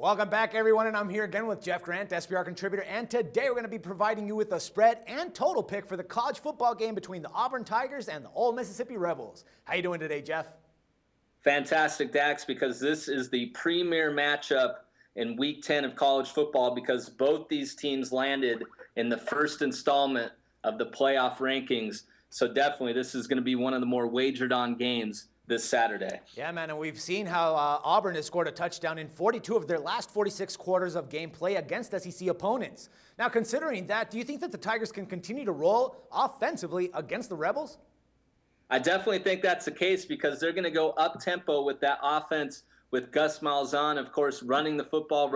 Welcome back, everyone, and I'm here again with Jeff Grant, SBR contributor, and today we're going to be providing you with a spread and total pick for the college football game between the Auburn Tigers and the Ole Mississippi Rebels. How you doing today, Jeff? Fantastic, Dax, because this is the premier matchup in Week 10 of college football because both these teams landed in the first installment of the playoff rankings. So definitely this is going to be one of the more wagered-on games this Saturday. Yeah, man, and we've seen how Auburn has scored a touchdown in 42 of their last 46 quarters of gameplay against SEC opponents. Now, considering that, do you think that the Tigers can continue to roll offensively against the Rebels? I definitely think that's the case because they're going to go up-tempo with that offense with Gus Malzahn, of course, running the football,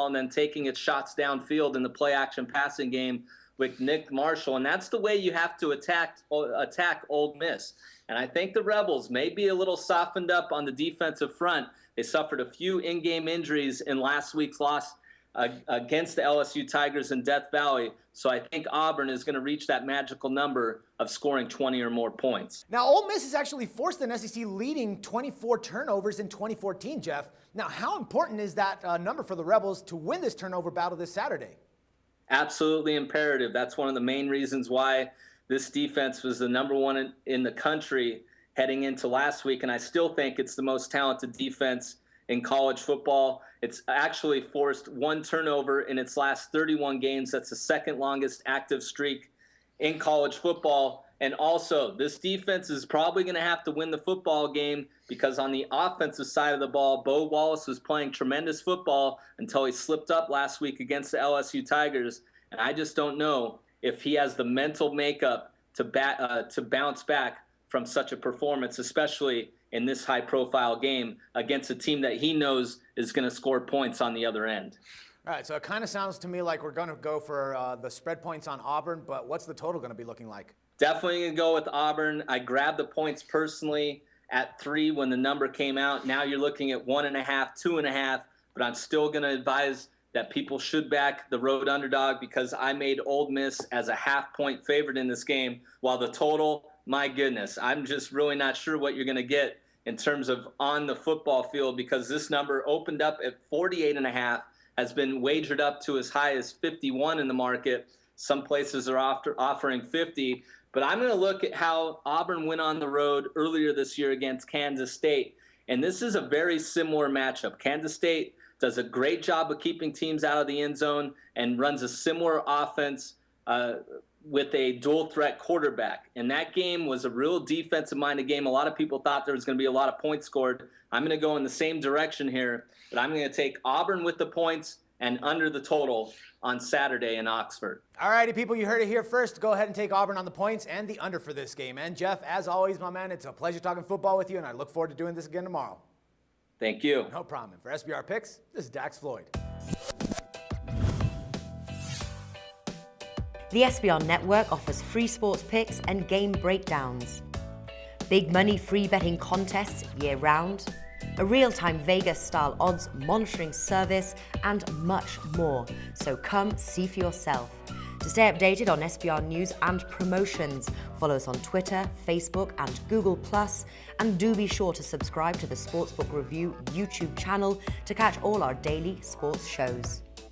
and then taking its shots downfield in the play-action passing game with Nick Marshall. And that's the way you have to attack Ole Miss. And I think the Rebels may be a little softened up on the defensive front. They suffered a few in-game injuries in last week's loss against the LSU Tigers in Death Valley. So I think Auburn is going to reach that magical number of scoring 20 or more points. Now, Ole Miss has actually forced an SEC leading 24 turnovers in 2014, Jeff. Now, how important is that number for the Rebels to win this turnover battle this Saturday? Absolutely imperative. That's one of the main reasons why this defense was the number one in the country heading into last week, and I still think it's the most talented defense in college football. It's actually forced one turnover in its last 31 games. That's the second longest active streak in college football. And also, this defense is probably going to have to win the football game because on the offensive side of the ball, Bo Wallace was playing tremendous football until he slipped up last week against the LSU Tigers. And I just don't know if he has the mental makeup to bounce back from such a performance, especially in this high-profile game against a team that he knows is going to score points on the other end. All right, so it kind of sounds to me like we're going to go for the spread points on Auburn, but what's the total going to be looking like? Definitely going to go with Auburn. I grabbed the points personally at 3 when the number came out. Now you're looking at 1.5, 2.5, but I'm still going to advise that people should back the road underdog because I made Ole Miss as a half-point favorite in this game, while the total, my goodness, I'm just really not sure what you're going to get in terms of on the football field because this number opened up at 48.5, has been wagered up to as high as 51 in the market. Some places are offering 50, but I'm going to look at how Auburn went on the road earlier this year against Kansas State, and this is a very similar matchup. Kansas State does a great job of keeping teams out of the end zone and runs a similar offense with a dual-threat quarterback. And that game was a real defensive-minded game. A lot of people thought there was going to be a lot of points scored. I'm going to go in the same direction here, but I'm going to take Auburn with the points and under the total on Saturday in Oxford. All righty, people, you heard it here first. Go ahead and take Auburn on the points and the under for this game. And Jeff, as always, my man, it's a pleasure talking football with you, and I look forward to doing this again tomorrow. Thank you. No problem. And for SBR Picks, this is Dax Floyd. The SBR Network offers free sports picks and game breakdowns, big money free betting contests year-round, a real-time Vegas-style odds monitoring service, and much more. So come see for yourself. To stay updated on SBR news and promotions, follow us on Twitter, Facebook, and Google+, and do be sure to subscribe to the Sportsbook Review YouTube channel to catch all our daily sports shows.